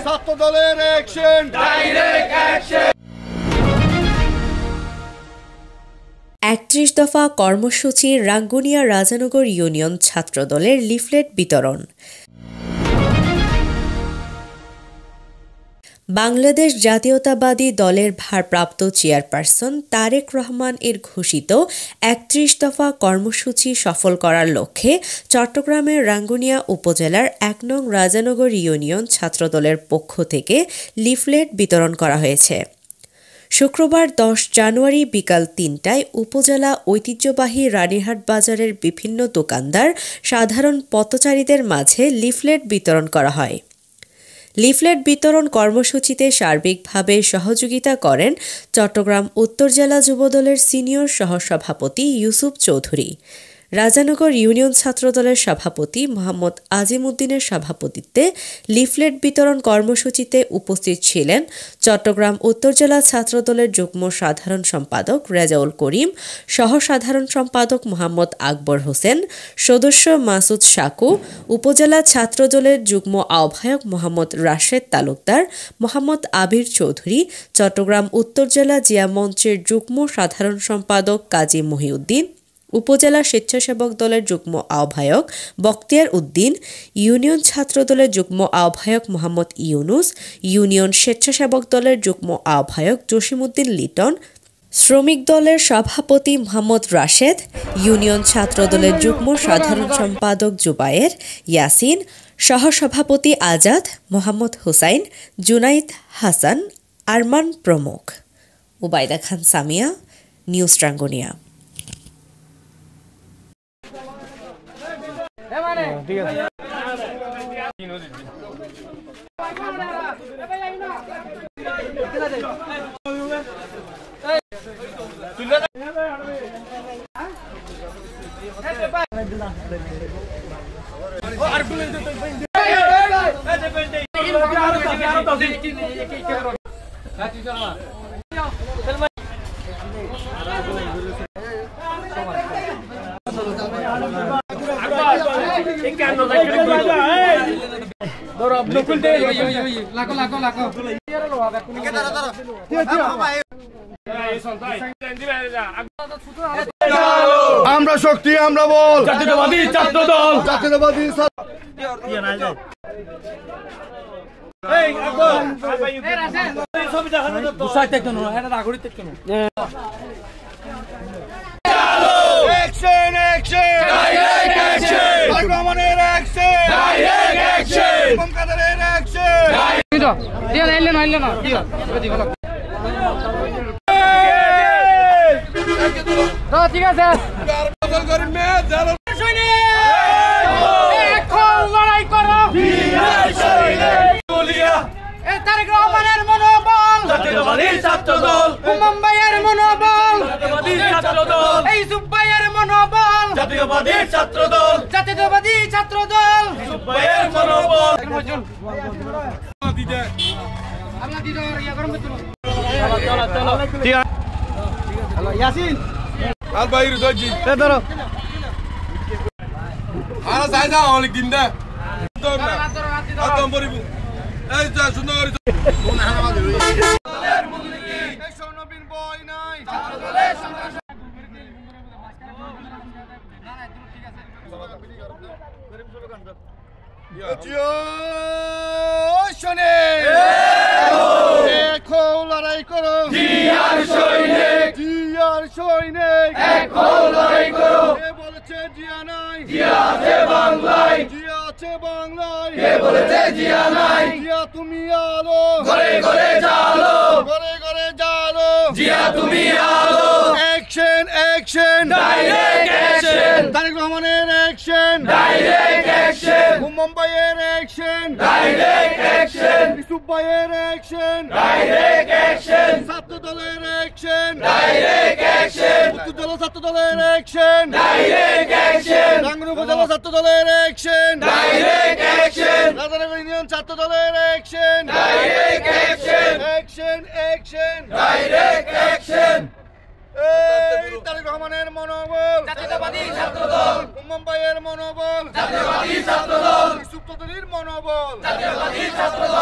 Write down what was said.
ছাত্র দলের action, direct action. ৩১ দফা কর্মসূচি রাঙ্গুনিয়া রাজানগর ইউনিয়ন ছাত্রদলের লিফলেট বিতরণ। বাংলাদেশ জাতীয়তাবাদী দলের ভারপ্রাপ্ত চেয়ারপারসন তারেক রহমান এর ঘোষিত ৩১ দফা কর্মসূচি সফল করার লক্ষ্যে চট্টগ্রামের রাঙ্গুনিয়া উপজেলার ১ নং রাজানগর ইউনিয়ন ছাত্রদলের পক্ষ থেকে লিফলেট বিতরণ করা হয়েছে। শুক্রবার ১০ জানুয়ারি বিকাল ৩টায় উপজেলা ঐতিহ্যবাহী রানীরহাট বাজারের বিভিন্ন দোকানদার সাধারণ পথচারীদের মাঝে লিফলেট বিতরণ করা হয়। লিফলেট বিতরণ কর্মসূচিতে সার্বিকভাবে সহযোগিতা করেন চট্টগ্রাম উত্তর জেলা যুবদলের সিনিয়র সহসভাপতি ইউসুফ চৌধুরী। রাজানগর ইউনিয়ন ছাত্রদলের সভাপতি মোহাম্মদ আজিম উদ্দিনের সভাপতিত্বে লিফলেট বিতরণ কর্মসূচিতে উপস্থিত ছিলেন চট্টগ্রাম উত্তর জেলা ছাত্রদলের যুগ্ম সাধারণ সম্পাদক রেজাউল করিম, সহসাধারণ সম্পাদক মোহাম্মদ আকবর হোসেন, সদস্য মাসুদ সাকু, উপজেলা ছাত্রদলের যুগ্ম আহ্বায়ক মোহাম্মদ রাশেদ তালুকদার, মোহাম্মদ আবির চৌধুরী, চট্টগ্রাম উত্তর জেলা জিয়া মঞ্চের যুগ্ম সাধারণ সম্পাদক কাজী মহিউদ্দিন, উপজেলা স্বেচ্ছাসেবক দলের যুগ্ম আহ্বায়ক বখতিয়ার উদ্দিন, ইউনিয়ন ছাত্রদলের যুগ্ম আহ্বায়ক মোহাম্মদ ইউনুস, ইউনিয়ন স্বেচ্ছাসেবক দলের যুগ্ম আহ্বায়ক জসিমউদ্দিন লিটন, শ্রমিক দলের সভাপতি মোহাম্মদ রাশেদ, ইউনিয়ন ছাত্রদলের যুগ্ম সাধারণ সম্পাদক জুবায়ের, ইয়াসিন, সহসভাপতি আজাদ, মোহাম্মদ হুসাইন, জুনাইদ হাসান, আরমান প্রমুখ। উবাইদা খান সামিয়া, নিউজ রাঙ্গুনিয়া। ঠিক আছে। আমরা শক্তি, আমরা বল, জাতীয়তাবাদী ছাত্রদল, জাতীয়তাবাদী action, action, direct action, Tarique রহমানের অ্যাকশন, ডাইরেক্ট অ্যাকশন, কমকাদের অ্যাকশন। ঠিক আছে। তারেক রহমানের মনোবল, জাতীয়তাবাদী ছাত্রদল, মুম্বাইয়ের মনোবল, জাতীয়তাবাদী ছাত্রদল, এই সুব্বাইয়ের মনোবল, জাতীয়তাবাদী ছাত্রদল, জাতীয়তাবাদী ছাত্রদল, সুব্বাইয়ের মনোবল। আমরা দিদা ইয়া গরম করতে ঠিক আছে। হ্যালো ইয়াসিন আর বাইরে যাচ্ছি, এ ধরো আর যাই না অনেক দিন দে একদম পরিবু এই যা সুন্দর কোন আমাদের এই সোনবিন বই নাই ছাত্রদলের সংগ্রাম না না তুমি ঠিক আছে গরিব স্লোগান দাও জিও শোনে দেখো লড়াই করো জিয়ার সৈনিক, জিয়ার সৈনিক, দেখো লড়াই করো। কে বলেছে জিয়া নাই, জিয়া আছে বাংলায়, জিয়া আছে বাংলায়, কে বলেছে জিয়া নাই, জিয়া তুমি আলো, ঘরে ঘরে জ্বালো, ঘরে ঘরে জ্বালো, জিয়া তুমি আলো। Action, action, direct action, Tarique রহমানের অ্যাকশন, ডাইরেক্ট অ্যাকশন, মুম্বাইয়ের অ্যাকশন, ডাইরেক্ট অ্যাকশন, ইউসুফ ভাইয়ের অ্যাকশন, ডাইরেক্ট অ্যাকশন, ছাত্রদলের অ্যাকশন, ডাইরেক্ট অ্যাকশন, উত্তর জেলা ছাত্রদলের অ্যাকশন, ডাইরেক্ট অ্যাকশন, রাঙ্গুনিয়া উপজেলা ছাত্রদলের action, direct action, Rajanagar union ছাত্রদলের action, direct action, action, action, direct action. এই তারেক রহমানের মনোবল, জাতীয়তাবাদী ছাত্রদল, মুম্বাইয়ের মনোবল, জাতীয়তাবাদী ছাত্রদল, ইউসুফ চৌধুরীর মনোবল, জাতীয়তাবাদী ছাত্রদল।